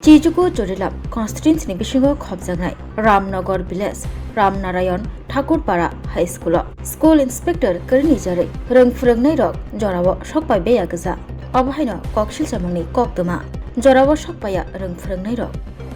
Chijugo Jodilam constituency Bishingo Khobjangai Ramnagar village Ramnarayan Thakurpara High School School Inspector Karnijare Rung Frungnai Rok Jorawo Shokpai Beya Gaza Abhaino Kokshil Samungni Koktuma Jorawo Shokpaya Rung Frungnai Rok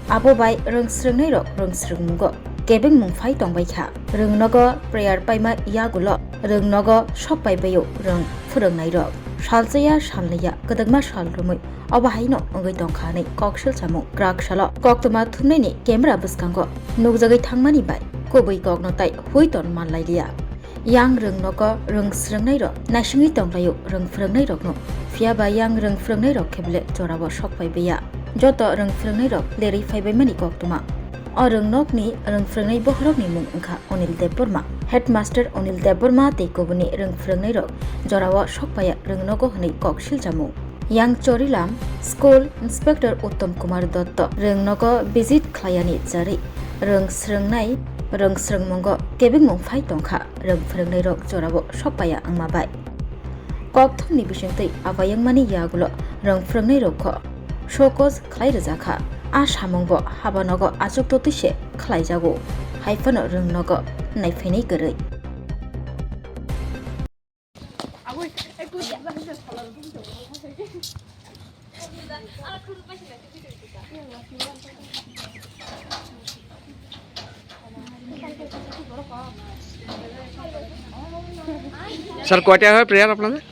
Abo bai Rung Srungnai Rok Rung Srungmungo Gebeng Mungfai Tongbaikha Rungnogo Prayer Paima Yagulo Rungnogo Shokpai Beyo Rung Frungnai Rok Shalzaya Shalnaya Kadagma Shalrumui Abahaino Ongai Tongkhani Kokshil Samung Krak Shalo Koktuma Thumnaini Camera Buskango Nugjagai Thangmani bai Kobui Koknotai Huiton Manlailia Yang Rungnogo Rung Srungnai Rok Naishingi Tonglayo Rung Frungnai Rokno Fiaba Yang Rung Frungnai Rok Keble Jorawo Shokpai Beya Joto Rung Frungnai Rok Leri Faibai Mani Koktuma Rungnokni Rung Frungnai Bohrokni Mung Angkha Onil Deborma Headmaster Onil Deborma Tekobuni Rung Frungnai Rok Jorawo Shokpaya Rungnogo Hnei Kokshil Jamung Yang Chorilam School Inspector Uttom Kumar Dotto Rungnogo visit Klayani Jari Rung Srungnai Rung Srungmungo Gebeng Mungfai Tongkha Rung Frungnai Rok Jorawo Shokpaya Angmabai Kokthumni Bishingtei Abayangmani Yagulo Rung Frungnai Rokko Shokos Khlairjakha Asamungbo Habanogo Ajuktotise Khlaijago Haifano Rungnogo Naifeni Gărâi sir কয়টা হয় prayer আপনাদের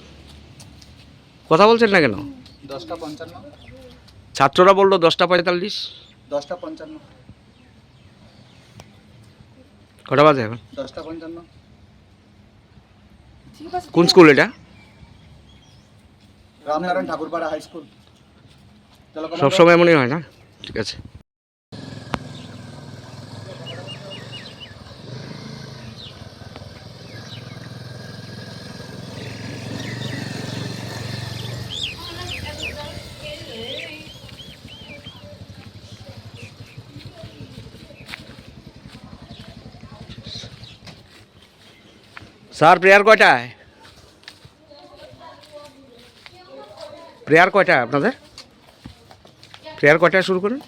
কথা বলছেন না কেন 10:55 ছাত্ররা বললো 10:45 10:55 কটা বাজে এখন 10:55 কোন স্কুল এটা রামনারায়ণ ঠাকুরপাড়া হাই স্কুল সব সময় এমনই হয় না ঠিক আছে স্যার প্রেয়ার কয়টায় আপনাদের প্রেয়ার কয়টায় শুরু করেন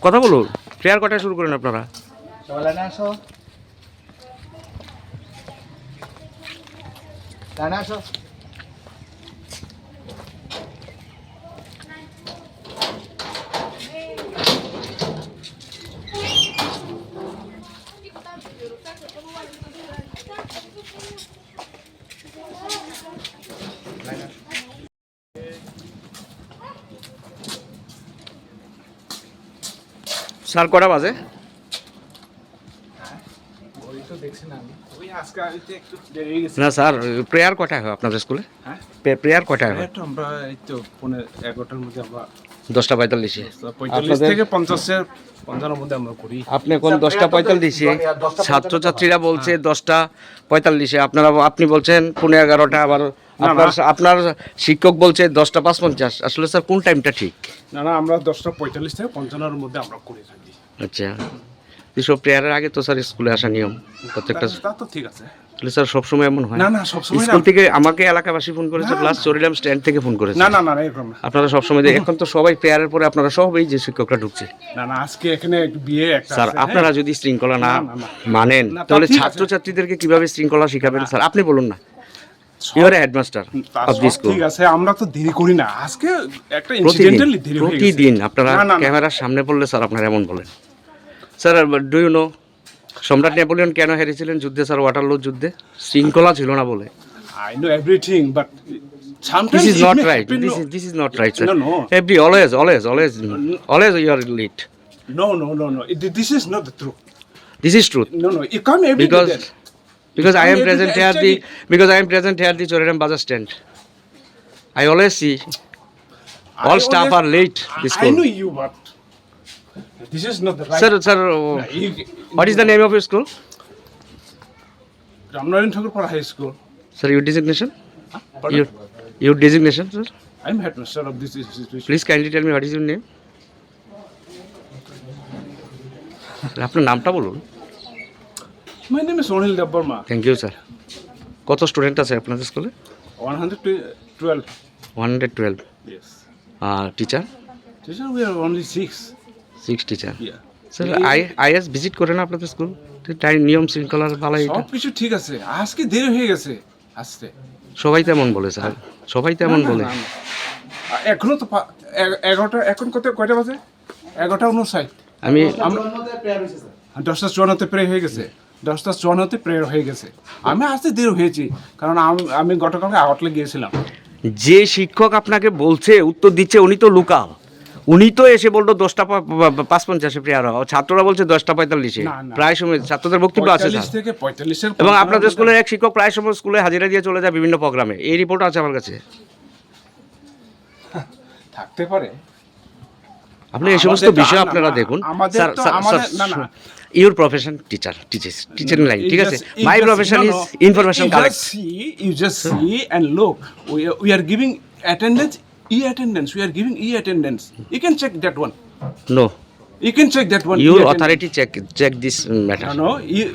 কথা বলুন প্রেয়ার কয়টায় শুরু করেন আপনারা সবাই লাইনে আসো স্যার কটা বাজে না স্যার প্রেয়ার কয়টায় হয় আপনাদের স্কুলে প্রেয়ার কয়টায় হয় আমরা এই তো 11টার মধ্যে আমরা 10:45 45 থেকে 50-55 মধ্যে আমরা করি আপনি কোন 10:45 ছাত্রছাত্রীরা বলছে 10:45 আপনি বলছেন 11:30 আবার আপনার শিক্ষক বলছে 10:55 আসলে স্যার কোন টাইমটা ঠিক না আমরা 10:45 থেকে 55 মধ্যে আমরা করে থাকি আচ্ছা এসব প্রেয়ারের আগে তো স্যার স্কুলে আসা নিয়ম প্রত্যেকটা তা তো ঠিক আছে তাহলে স্যার সবসময় এমন হয় না সবসময় স্কুল থেকে আমাকে এলাকাবাসী ফোন করেছে প্লাস চরিলাম স্ট্যান্ড থেকে ফোন করেছে না এরকম না আপনারা সবসময় এখন তো সবাই প্রেয়ারের পরে আপনারা সবাই যে শিক্ষকরা ঢুকছে না আজকে এখানে একটু বিয়ে একটা স্যার আছে, আপনারা যদি শৃঙ্খলা না মানেন না, তা তাহলে ঠিক আছে। ছাত্রছাত্রীদেরকে কিভাবে শৃঙ্খলা শিখাবেন স্যার আপনি বলুন না ইউর হেডমাস্টার তা অফ দিস সব স্কুল ঠিক আছে আমরা তো দেরি করি না আজকে একটা ইনসিডেন্টালি দেরি হয়ে গেছে প্রতিদিন আপনারা না। ক্যামেরার সামনে পড়লে স্যার আপনারা এমন বলেন স্যার ডু ইউ নো সম্রাট নেপোলিয়ন কেন হেরেছিলেন যুদ্ধে স্যার ওয়াটারলু যুদ্ধে শৃঙ্খলা ছিল না বলে I know everything but sometimes This is it not may right. happen, no. This is not right, sir. No. Every always you are late. No. This is not the truth. This is truth No. You come every day there. because I am Maybe present here the Choriram Bazaar stand. I always see all staff are late. This I school. know you, but this is not the right. Sir, what is the name of your school? Ramnarayan Thakurpara High School. Sir, your designation? Pardon? Your designation, sir? I'm headmaster of this institution. Please kindly tell me what is your name? আপনার নামটা বলুন। My name is Sonil Deborma. Thank you sir. কত student আছে আপনাদের স্কুলে? 112. 112। Yes. Teacher Teacher, we are only 6. 6 teacher Yeah. Sir IS visit করে না আপনাদের স্কুল টাইম নিয়ম শৃঙ্খলার ভালো এটা সব কিছু ঠিক আছে, আজকে দেরি হয়ে গেছে আসতে। সবাই তেমন বলে স্যার সবাই তেমন না, বলে না, না। এখনো তো 11টা, এখন কয়টা বাজে? 11:59। আমি 10:54 প্রেয়ার হয়ে গেছে, 10:54 প্রেয়ার হয়ে গেছে। আমি আসতে দেরি হয়েছি, কারণ আমি গতকালকে আউটলে গিয়েছিলাম। যে শিক্ষক আপনাকে বলছে উত্তর দিচ্ছে উনি তো লোকাল উনি তো এসে বললো 10:55 প্রেয়ার হওয়া ছাত্ররা বলছে 10:45 না, না। প্রায় সময় ছাত্রদের বক্তব্য আছে 45 স্যার থেকে 45-এর এবং আপনাদের স্কুলের এক শিক্ষক প্রায় সময় স্কুলে হাজিরা দিয়ে চলে যায় বিভিন্ন প্রোগ্রামে এই রিপোর্ট আছে আমার কাছে থাকতে পারে। আপনি এই সমস্ত আমাদের তো- বিষয় না, আপনারা না, দেখুন আমাদের স্যার তো- আমাদের না, না। ইউর প্রফেশন টিচিং লাইন ঠিক আছে মাই profession is information collect You just see and look. We are giving attendance, e-attendance. We are giving e-attendance. You can check that one. No You can check that one. Your e-attendance. Authority check this matter No,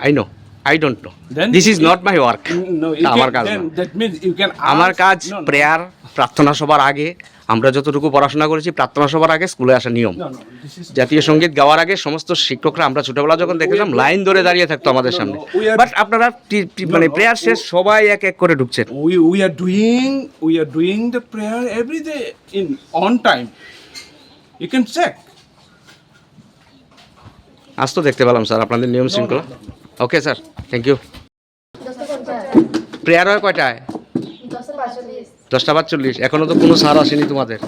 I know I don't know Then this is not my work No, you আমার can, কাজ then না। that means you can আমার ask- কাজ No, no. Prayer প্রার্থনা সবার আগে আমরা যতটুকু পড়াশোনা করেছি প্রার্থনা সবার আগে স্কুলে আসা নিয়ম No, no, this is জাতীয় সঙ্গীত গাওয়ার আগে সমস্ত শিক্ষকরা আমরা ছোটবেলা যখন দেখেছিলাম লাইন ধরে দাঁড়িয়ে থাকতো আমাদের সামনে we are- বাট আপনারা মানে no. প্রেয়ার শেষ সবাই এক এক করে ঢুকছেন we are doing the prayer every day in on time. You can check. আজ তো দেখতে পেলাম স্যার আপনাদের নিয়ম শৃঙ্খলা okay sir thank you prayer হয় কয়টায় 10:45 এখনো তো কোনো সার আসেনি তোমাদের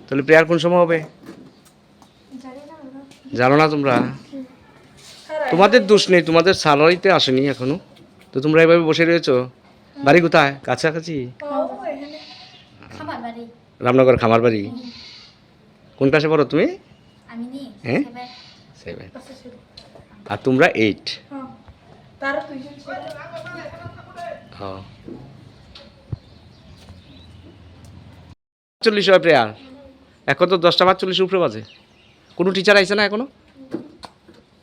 তাহলে প্রেয়ার কোন সময় হবে জানো না তোমরা তোমাদের দোষ নেই তোমাদের স্যালারিতে আসেনি এখনো তো তোমরা এভাবে বসে রয়েছো বাড়ি কোথায় কাছাকাছি খামারবাড়ি রামনগর খামার বাড়ি কোন ক্লাসে পড়ো তুমি আমি নি হ্যাঁ 7 আর তোমরা 8 হ্যাঁ 40 হয় প্রেয়ার এখন তো 10:45 উপরে বাজে কোনো টিচার আইছে না এখনো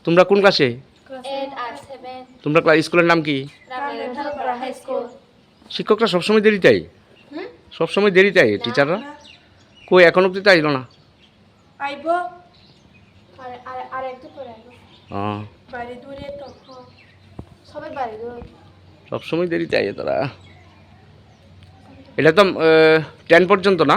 তোমরা কোন ক্লাসে 8 আর 7 তোমরা স্কুলের নাম কি রামনগর হাই স্কুল শিক্ষকরা সবসময় দেরিতেই সবসময় দেরিতেই টিচাররা কই এখন অব্দি তো আইলো না আইবো আর আর আর একটু পরে আইবো হ্যাঁ বাইরে দূরে তখন সবাই বাড়ি দূর সবসময় দেরিতে আইয়ে তারা এটা তো 10 পর্যন্ত না